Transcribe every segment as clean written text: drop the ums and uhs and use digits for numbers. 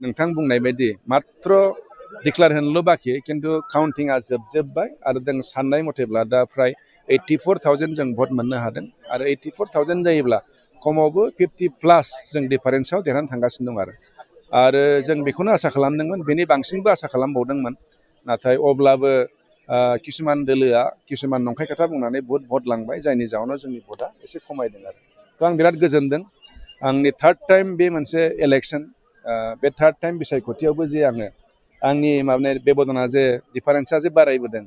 नोंथां बुंनाय बायदि मात्र डिक्लार होनोल' बाखि खिन्थु काउन्टिंआ जोबजोब्बाय आरो जों साननाय मथेब्ला दा फ्राय 84,000 जों भट मोननो हादों आरो 84,000 जायोब्ला खमावबो 50+ जों डिफारेन्सआव देरहानानै थांगासिनो दं आरो जों बेखौनो आसा खालामदोंमोन बेनि बांसिनबो आसा खालामबावदोंमोन नाथाय अब्लाबो किसुमान दोलोआ किसुमान नंखाय खोथा बुंनानै बहुत भट लांबाय जायनि जाहोनाव जोंनि भटआ एसे खमायदों आरो थ' आं बिराद गोजोनदों आंनि थार्ड टाइम बे मोनसे इलेक्सन बे थार्ड टाइम बिसायख'थियावबो जे आङो आंनि माने बेबदना जे डिफारेन्सा जे बारायबोदों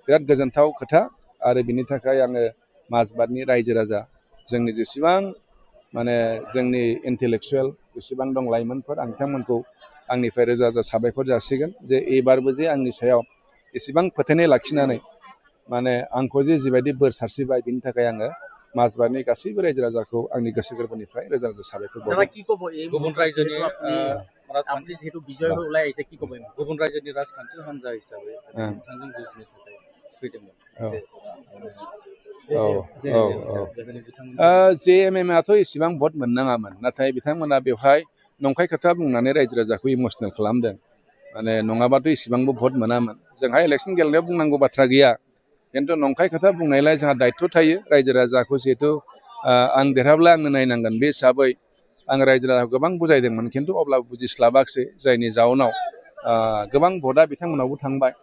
बिराद गोजोनथाव खोथा आरो बिनि थाखाय आङो माजबातनि रायजो राजा जोंनि जेसेबां माने जोंनि इन्टेलेक्सुवेल जेसेबां दं लाइमोनफोर आं बिथांमोनखौ आंनिफ्राय रोजा रोजा साबायखर जासिगोन जे एबारबो जे आंनि सायाव एसेबां फोथायनाय लाखिनानै माने आंखौ जे जिबायदि बोर सारस्रिबाय बिनि थाखाय आङो माजबातनि गासैबो रायजो राजाखौ आंनि गोसो गोरबोनिफ्राय रोजा रोजा साबायखर बावो गुबुन रायजोनि राजखान्थि जिहेतु बिजय ओलाय एसे कि कब गुबुन रायजोनि राजखान्थि हान्जा हिसाबै नोंथांजों जुजिनो थाखाय फैदोंमोन JMM आथ' इसेबां भट मोननाङामोन नाथाय बिथांमोना बेवहाय नंखाय खोथा बुंनानै रायजो राजाखौ इमसनेल खालामदों माने नङाबाथ' इसेबांबो भट मोनामोन जोंहा इलेक्सन गेलेनायाव बुंनांगौ बाथ्रा गैया खिन्थु नंखाय खोथा बुंनायलाय जोंहा दायित्व थायो रायजो राजाखौ जिहेतु आं देरहाब्ला आंनो नायनांगोन बे हिसाबै आं रायजो राजाखौ गोबां बुजायदोंमोन खिन्थु अब्लाबो बुजिस्लाबाखिसै जायनि जाउनाव गोबां भटआ बिथांमोनावबो थांबाय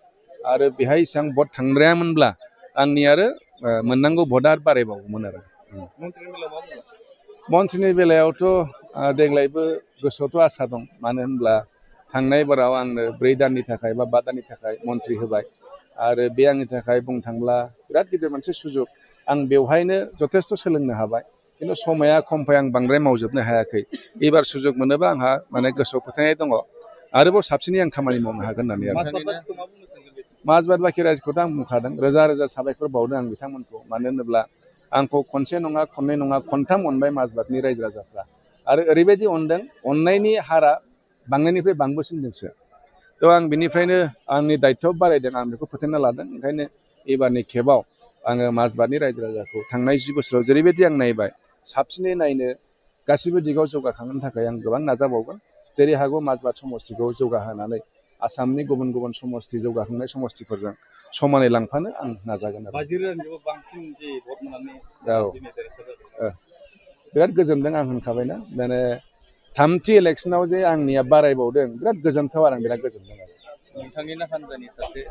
आरो बेहाय इसेबां भट थांद्रायामोनब्ला आंनि आरो मोननांगौ भटआ बारायबावोमोन आरो मन्थ्रिनि बेलायावथ' देग्लायबो गोसोआवथ' आसा दं मानो होनब्ला थांनाय बाराव आंनो 4 दाननि थाखाय बा 5 दाननि थाखाय मन्थ्रि होबाय आरो बे आंनि थाखाय बुंनो थांब्ला बिराद गिदिर मोनसे सुजुग आं बेवहायनो जथेस्थ' सोलोंनो हाबाय खिन्थु समाया खमखाय आं बांद्राय मावजोबनो हायाखै एबार सुजुग मोनोबा आंहा माने गोसोआव फोथायनाय दङ आरोबाव साबसिनै आं खामानि मावनो हागोन होननानै माजबाट बाखि रायजोखौथ' आं बुंखादों रोजा रोजा साबायखर बावदों आं बिथांमोनखौ मानो होनोब्ला आंखौ खनसे नङा खननै नङा खनथाम अनबाय माजबातनि रायजो राजाफ्रा आरो ओरैबायदि अनदों अननायनि हारा बांनायनिफ्राय बांबोसिनदोंसो थ' आं बिनिफ्रायनो आंनि दायित्व बारायदों आं बेखौ फोथायना लादों ओंखायनो एबारनि खेबाव आङो माजबातनि रायजो राजाखौ थांनाय 10 बोसोराव जेरैबायदि आं नायबाय साबसिनै नायनो गासिबो दिगाव जौगाखांनो थाखाय आं गोबां नाजाबावगोन जेरै हागौ माजबाट समस्तिखौ जौगाहोनानै आसामनि गुबुन गुबुन समस्ति जौगाखांनाय समस्तिफोरजों समानै लांफानो आं नाजागोन बिराद गोजोनदों आं होनखाबायना माने थामथि इलेक्सनाव जे आंनिया बारायबावदों बिराद गोजोनथाव आरो आं बिराद गोजोनदों आरो नोंथांनिनो हान्जानि सासे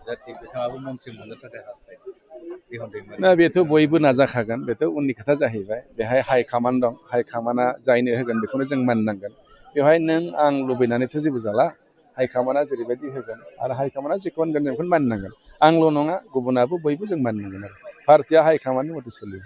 जाथि बिथाङाबो मन्थ्रि मोननो थाखाय हास्थायदों ना बेथ' बयबो नाजाखागोन बेथ' उननि खोथा जाहैबाय बेहाय हाइकामान्ड दं हाइकामान्डआ जायनो होगोन बेखौनो जों मानिनांगोन बेवहाय नों आं लुबैनानैथ' जेबो जाला हाइकामान्डआ जेरैबायदि होगोन आरो हाइकामान्डआ जेखौ होनगोन जों बेखौनो मानिनांगोन आंल' नङा गुबुनाबो बयबो जों मानिनांगोन आरो पार्टिया हाइकामान्डनि मथे सोलियो